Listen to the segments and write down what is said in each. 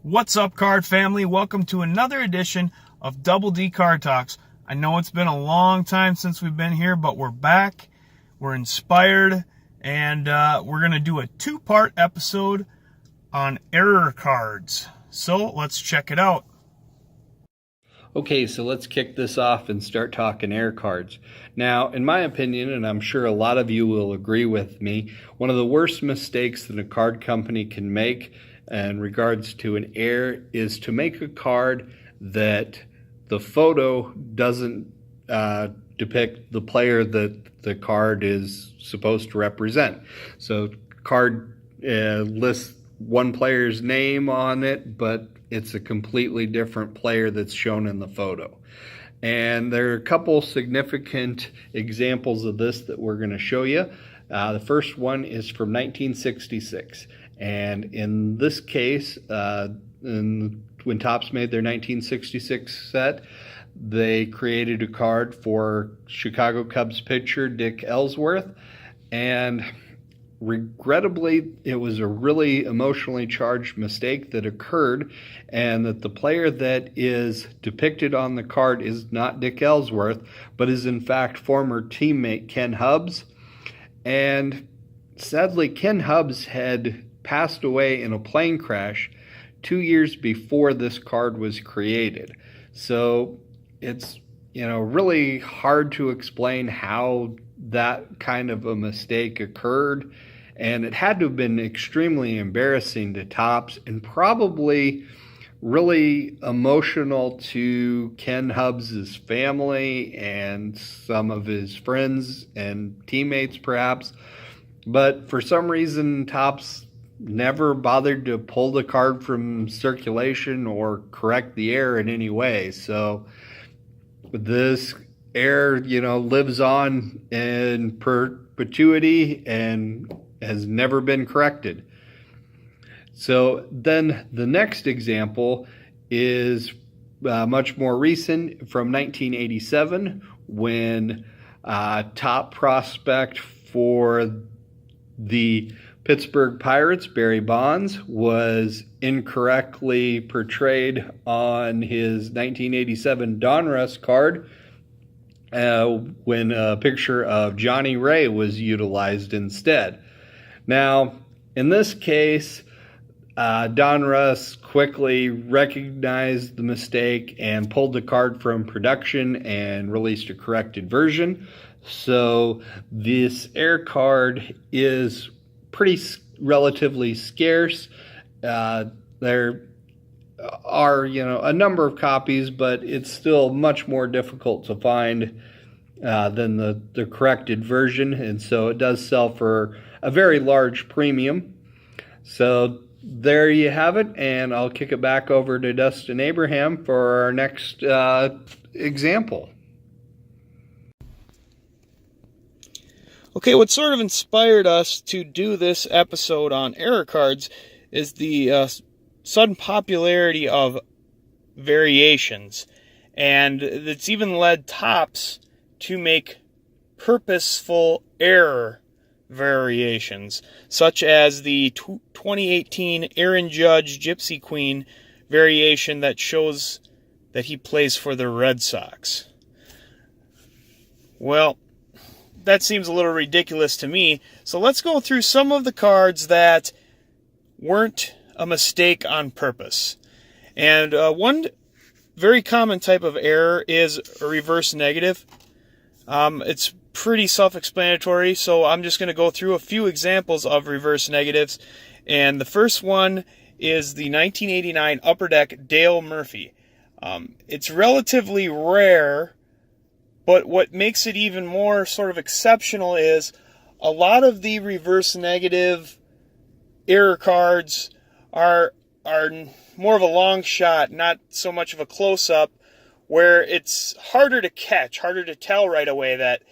What's up, card family? Welcome to another edition of Double D Card Talks. I know it's been a long time since we've been here, but we're back. We're inspired, and we're going to do a two-part episode on error cards. So let's check it out. Okay, so let's kick this off and start talking error cards. Now, in my opinion, and I'm sure a lot of you will agree with me, one of the worst mistakes that a card company can make in regards to an error is to make a card that the photo doesn't depict the player that the card is supposed to represent. So card lists one player's name on it, but it's a completely different player that's shown in the photo. And there are a couple significant examples of this that we're going to show you. The first one is from 1966. And in this case, when Topps made their 1966 set, they created a card for Chicago Cubs pitcher Dick Ellsworth. And regrettably, it was a really emotionally charged mistake that occurred, and that the player that is depicted on the card is not Dick Ellsworth, but is in fact former teammate Ken Hubbs. And sadly, Ken Hubbs had passed away in a plane crash 2 years before this card was created. So it's, really hard to explain how that kind of a mistake occurred. And it had to have been extremely embarrassing to Topps and probably really emotional to Ken Hubbs' family and some of his friends and teammates perhaps. But for some reason, Topps never bothered to pull the card from circulation or correct the error in any way. So this error, lives on in perpetuity and has never been corrected. So then the next example is much more recent, from 1987, when top prospect for the Pittsburgh Pirates, Barry Bonds, was incorrectly portrayed on his 1987 Donruss card when a picture of Johnny Ray was utilized instead. Now, in this case, Donruss quickly recognized the mistake and pulled the card from production and released a corrected version. So this error card is relatively scarce. There are, a number of copies, but it's still much more difficult to find than the corrected version, and so it does sell for a very large premium. So there you have it, and I'll kick it back over to Dustin Abraham for our next example. Okay, what sort of inspired us to do this episode on error cards is the sudden popularity of variations. And it's even led Topps to make purposeful error variations, such as the 2018 Aaron Judge Gypsy Queen variation that shows that he plays for the Red Sox. Well, that seems a little ridiculous to me, so let's go through some of the cards that weren't a mistake on purpose. And one very common type of error is a reverse negative. It's pretty self-explanatory, so I'm just going to go through a few examples of reverse negatives. And the first one is the 1989 Upper Deck Dale Murphy. It's relatively rare, but what makes it even more sort of exceptional is a lot of the reverse negative error cards are more of a long shot, not so much of a close-up, where it's harder to catch, harder to tell right away that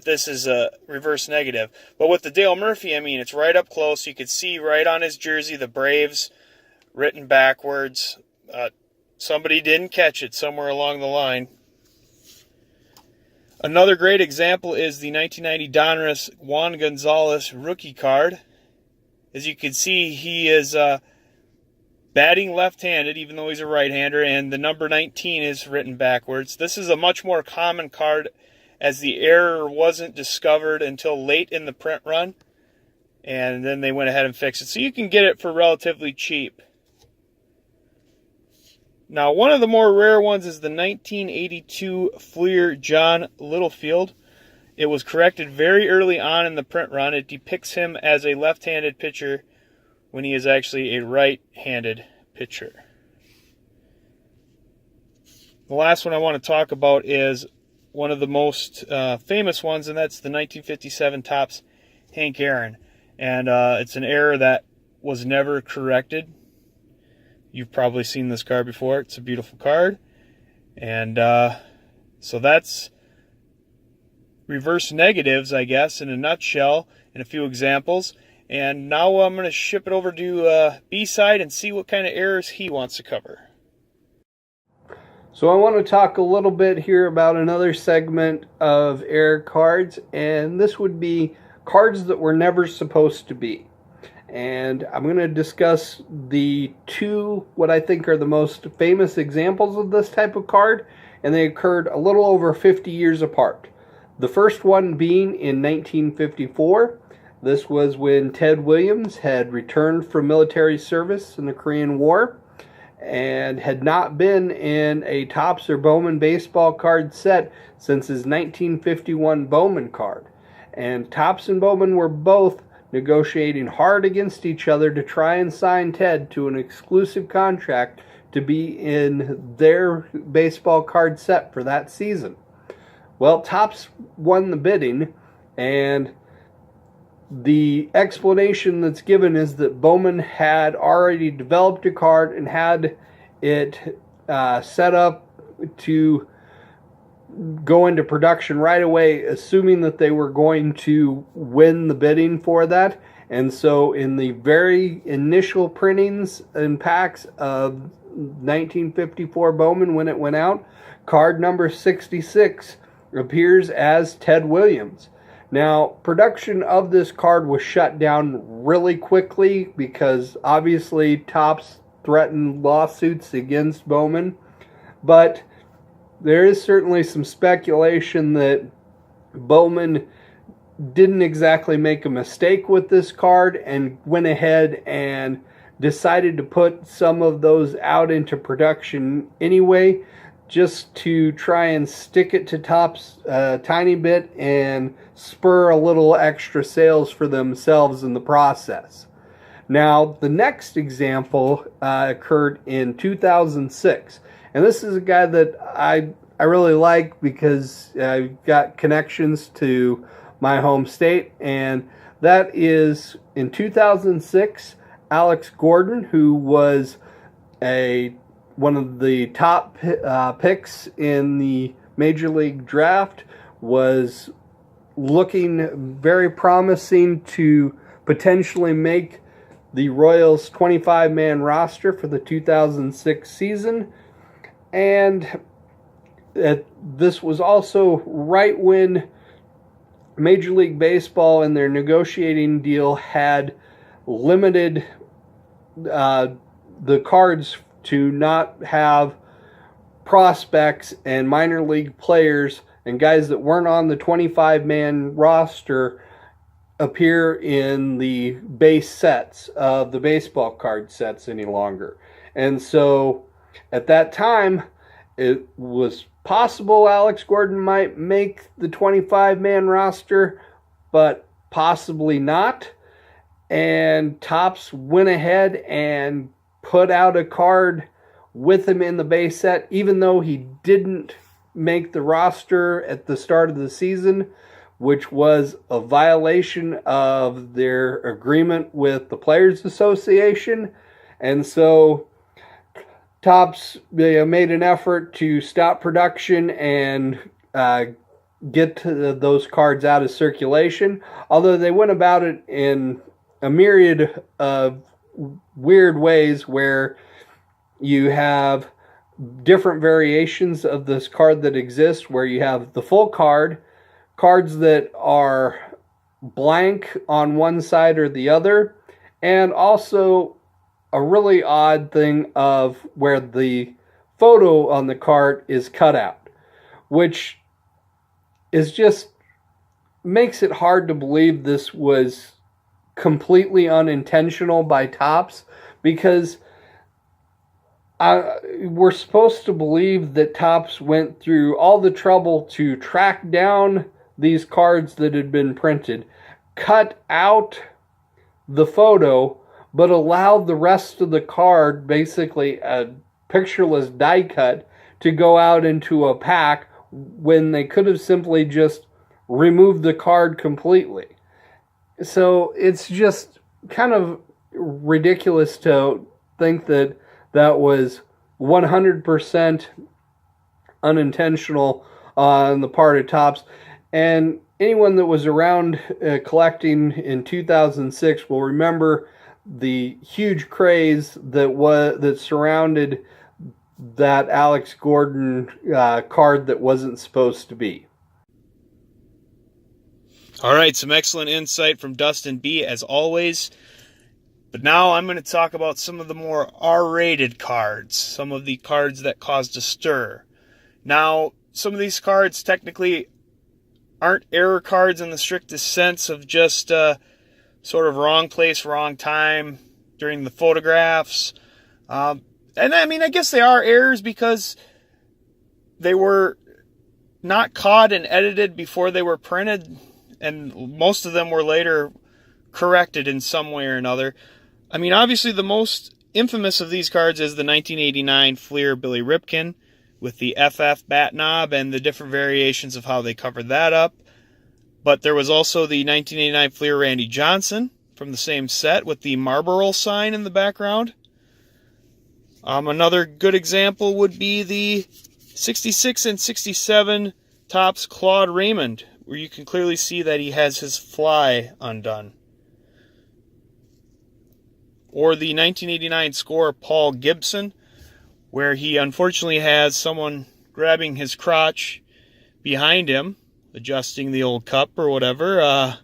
this is a reverse negative. But with the Dale Murphy, it's right up close. You could see right on his jersey the Braves written backwards. Somebody didn't catch it somewhere along the line. Another great example is the 1990 Donruss Juan Gonzalez rookie card. As you can see, he is batting left-handed, even though he's a right-hander, and the number 19 is written backwards. This is a much more common card, as the error wasn't discovered until late in the print run, and then they went ahead and fixed it. So you can get it for relatively cheap. Now, one of the more rare ones is the 1982 Fleer John Littlefield. It was corrected very early on in the print run. It depicts him as a left-handed pitcher when he is actually a right-handed pitcher. The last one I want to talk about is one of the most famous ones, and that's the 1957 Topps Hank Aaron. And it's an error that was never corrected. You've probably seen this card before. It's a beautiful card. And so that's reverse negatives, I guess, in a nutshell, in a few examples. And now I'm going to ship it over to B-Side and see what kind of errors he wants to cover. So I want to talk a little bit here about another segment of error cards, and this would be cards that were never supposed to be. And I'm going to discuss the two, what I think are the most famous examples of this type of card, and they occurred a little over 50 years apart. The first one being in 1954. This was when Ted Williams had returned from military service in the Korean War and had not been in a Topps or Bowman baseball card set since his 1951 Bowman card. And Topps and Bowman were both negotiating hard against each other to try and sign Ted to an exclusive contract to be in their baseball card set for that season. Well, Topps won the bidding, and the explanation that's given is that Bowman had already developed a card and had it set up to go into production right away, assuming that they were going to win the bidding for that. And so in the very initial printings and packs of 1954 Bowman, when it went out, card number 66 appears as Ted Williams. Now, production of this card was shut down really quickly because obviously Topps threatened lawsuits against Bowman, but there is certainly some speculation that Bowman didn't exactly make a mistake with this card and went ahead and decided to put some of those out into production anyway, just to try and stick it to Topps a tiny bit and spur a little extra sales for themselves in the process. Now, the next example occurred in 2006. And this is a guy that I really like because I've got connections to my home state. And that is in 2006, Alex Gordon, who was one of the top picks in the Major League Draft, was looking very promising to potentially make the Royals' 25-man roster for the 2006 season. And this was also right when Major League Baseball and their negotiating deal had limited the cards to not have prospects and minor league players and guys that weren't on the 25-man roster appear in the base sets of the baseball card sets any longer. And so at that time, it was possible Alex Gordon might make the 25-man roster, but possibly not. And Topps went ahead and put out a card with him in the base set, even though he didn't make the roster at the start of the season, which was a violation of their agreement with the Players Association. And so Topps made an effort to stop production and get those cards out of circulation, although they went about it in a myriad of weird ways where you have different variations of this card that exist, where you have the full card, cards that are blank on one side or the other, and also a really odd thing of where the photo on the card is cut out, which is just makes it hard to believe this was completely unintentional by Topps, because we're supposed to believe that Topps went through all the trouble to track down these cards that had been printed, cut out the photo, but allowed the rest of the card, basically a pictureless die cut, to go out into a pack when they could have simply just removed the card completely. So it's just kind of ridiculous to think that that was 100% unintentional on the part of Topps. And anyone that was around collecting in 2006 will remember the huge craze that surrounded that Alex Gordon card that wasn't supposed to be. All right, some excellent insight from Dustin B, as always. But now I'm going to talk about some of the more R-rated cards, some of the cards that caused a stir. Now, some of these cards technically aren't error cards in the strictest sense of just sort of wrong place, wrong time during the photographs. And I mean, I guess they are errors because they were not caught and edited before they were printed, and most of them were later corrected in some way or another. I mean, obviously the most infamous of these cards is the 1989 Fleer Billy Ripken with the FF bat knob and the different variations of how they covered that up. But there was also the 1989 Fleer Randy Johnson from the same set with the Marlboro sign in the background. Another good example would be the 66 and 67 Topps Claude Raymond, where you can clearly see that he has his fly undone. Or the 1989 score Paul Gibson, where he unfortunately has someone grabbing his crotch behind him, adjusting the old cup or whatever. I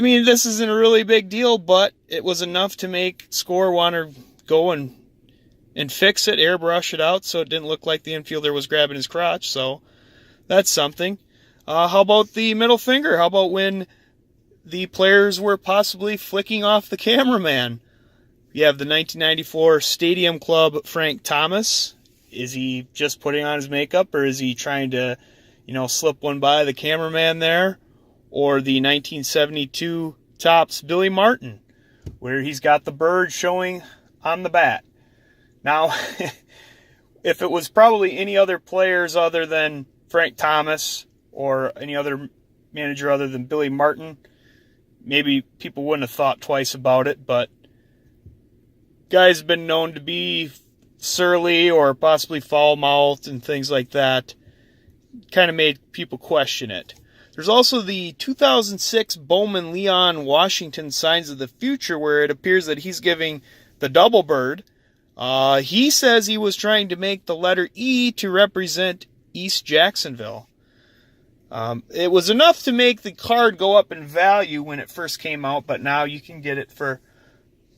mean, this isn't a really big deal, but it was enough to make Score want to go and fix it, airbrush it out so it didn't look like the infielder was grabbing his crotch. So that's something. How about the middle finger? How about when the players were possibly flicking off the cameraman? You have the 1994 Stadium Club Frank Thomas. Is he just putting on his makeup, or is he trying to, slip one by the cameraman there? Or the 1972 Topps Billy Martin, where he's got the bird showing on the bat. Now, if it was probably any other players other than Frank Thomas or any other manager other than Billy Martin, maybe people wouldn't have thought twice about it, but guys have been known to be surly or possibly foul-mouthed and things like that. Kind of made people question it. There's also the 2006 Bowman Leon Washington Signs of the Future, where it appears that he's giving the double bird. He says he was trying to make the letter E to represent East Jacksonville. It was enough to make the card go up in value when it first came out, but now you can get it for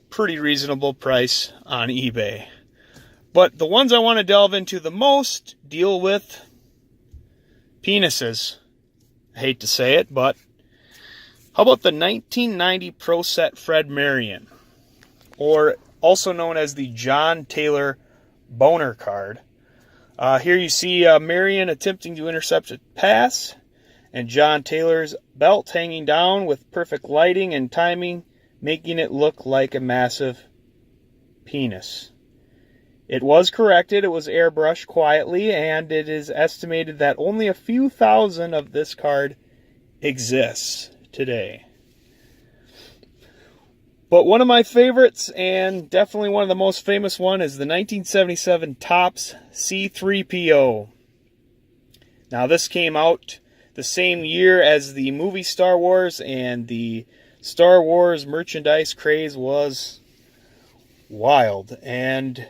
pretty reasonable price on eBay. But the ones I want to delve into the most deal with penises. I hate to say it, but how about the 1990 Pro Set Fred Marion, or also known as the John Taylor Boner card? Here you see Marion attempting to intercept a pass, and John Taylor's belt hanging down with perfect lighting and timing, making it look like a massive penis. It was corrected, it was airbrushed quietly, and it is estimated that only a few thousand of this card exists today. But one of my favorites, and definitely one of the most famous one, is the 1977 Topps C3PO. Now this came out the same year as the movie Star Wars, and the Star Wars merchandise craze was wild. And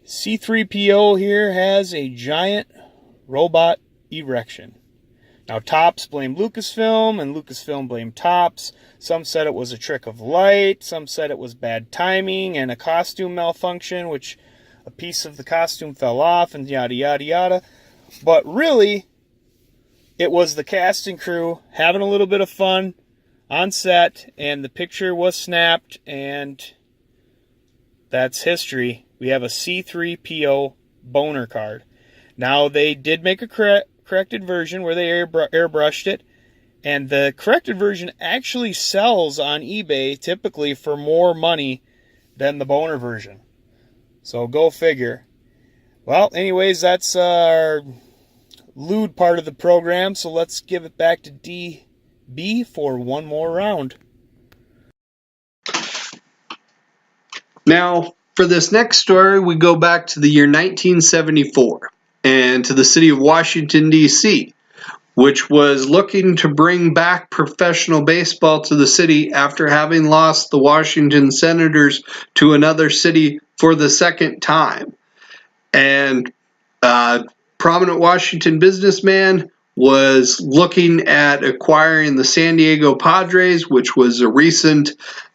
C3PO here has a giant robot erection. Now, Topps blamed Lucasfilm, and Lucasfilm blamed Topps. Some said it was a trick of light. Some said it was bad timing and a costume malfunction, which a piece of the costume fell off, and yada, yada, yada. But really, it was the cast and crew having a little bit of fun on set, and the picture was snapped, and that's history. We have a C3PO boner card. Now, they did make a corrected version where they airbrushed it, and the corrected version actually sells on eBay typically for more money than the boner version. So go figure. Well, anyways, that's our lewd part of the program, so let's give it back to DB for one more round. Now, for this next story, we go back to the year 1974 and to the city of Washington, D.C., which was looking to bring back professional baseball to the city after having lost the Washington Senators to another city for the second time. And prominent Washington businessman was looking at acquiring the San Diego Padres, which was a recent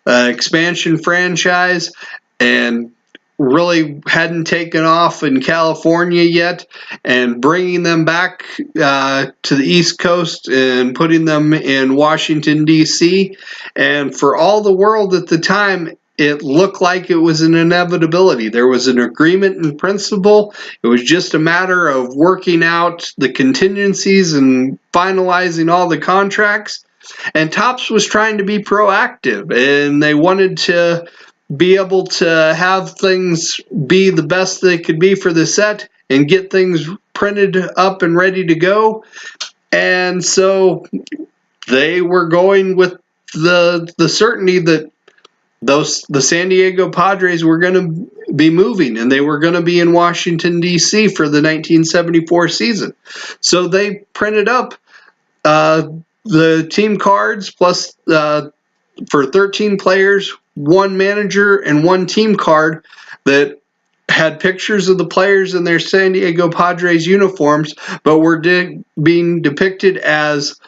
expansion franchise and really hadn't taken off in California yet, and bringing them back to the East Coast and putting them in Washington, D.C. And for all the world at the time, it looked like it was an inevitability. There was an agreement in principle. It was just a matter of working out the contingencies and finalizing all the contracts. And Topps was trying to be proactive, and they wanted to be able to have things be the best they could be for the set and get things printed up and ready to go. And so they were going with the certainty that the San Diego Padres were going to be moving, and they were going to be in Washington, D.C. for the 1974 season. So they printed up the team cards plus for 13 players, one manager, and one team card that had pictures of the players in their San Diego Padres uniforms, but were being depicted as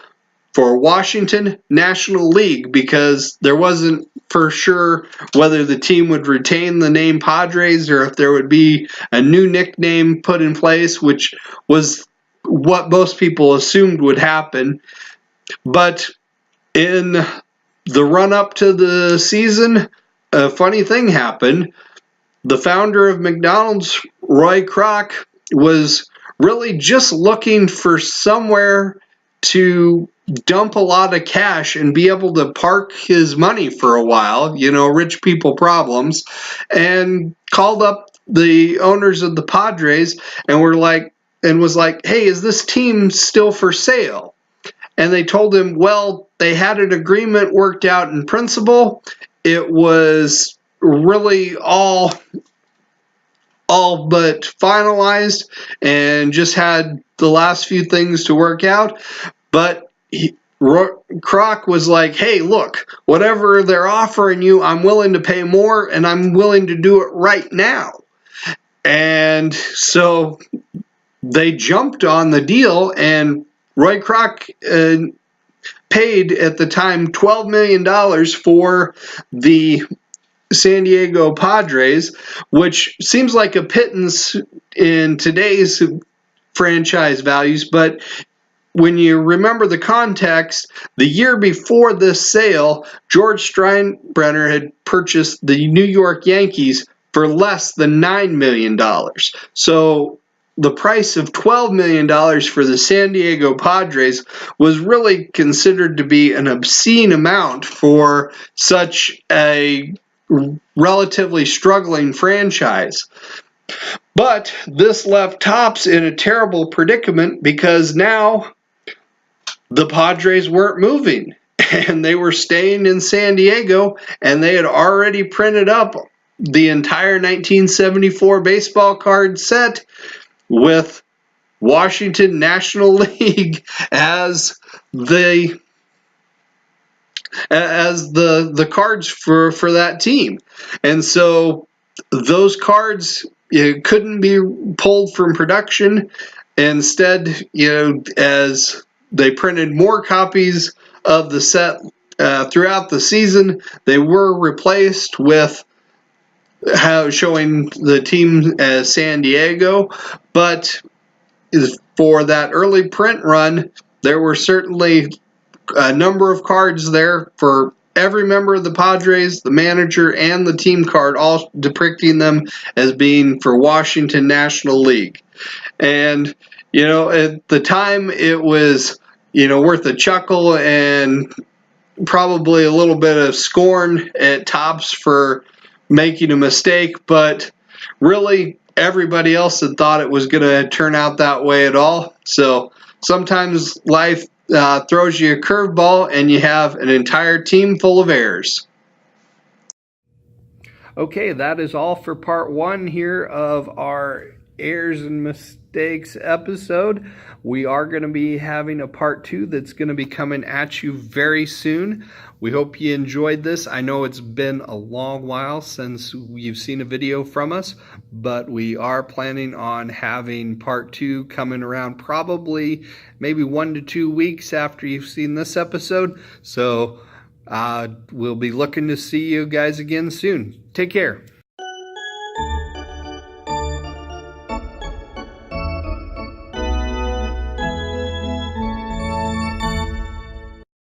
for Washington National League, because there wasn't for sure whether the team would retain the name Padres or if there would be a new nickname put in place, which was what most people assumed would happen. But in the run-up to the season, a funny thing happened. The founder of McDonald's, Roy Kroc, was really just looking for somewhere to dump a lot of cash and be able to park his money for a while, rich people problems, and called up the owners of the Padres and was like, hey, is this team still for sale? And they told him, well, they had an agreement worked out in principle. It was really all but finalized and just had the last few things to work out. But Kroc was like, hey, look, whatever they're offering you, I'm willing to pay more, and I'm willing to do it right now. And so they jumped on the deal, and Roy Kroc paid at the time $12 million for the San Diego Padres, which seems like a pittance in today's franchise values, but when you remember the context, the year before this sale, George Steinbrenner had purchased the New York Yankees for less than $9 million. So the price of $12 million for the San Diego Padres was really considered to be an obscene amount for such a relatively struggling franchise. But this left Topps in a terrible predicament, because now the Padres weren't moving and they were staying in San Diego, and they had already printed up the entire 1974 baseball card set with Washington National League as the cards for that team. And so those cards couldn't be pulled from production. Instead, as they printed more copies of the set throughout the season. They were replaced with showing the team as San Diego, but for that early print run, there were certainly a number of cards there for every member of the Padres, the manager, and the team card, all depicting them as being for Washington National League. And, at the time, it was, worth a chuckle and probably a little bit of scorn at Topps for making a mistake, but really everybody else had thought it was going to turn out that way at all. So sometimes life throws you a curveball and you have an entire team full of errors. Okay, that is all for part 1 here of our errors and mistakes episode. We are going to be having a part 2 that's going to be coming at you very soon. We hope you enjoyed this. I know it's been a long while since you've seen a video from us, but we are planning on having part 2 coming around probably maybe 1 to 2 weeks after you've seen this episode. So we'll be looking to see you guys again soon. Take care.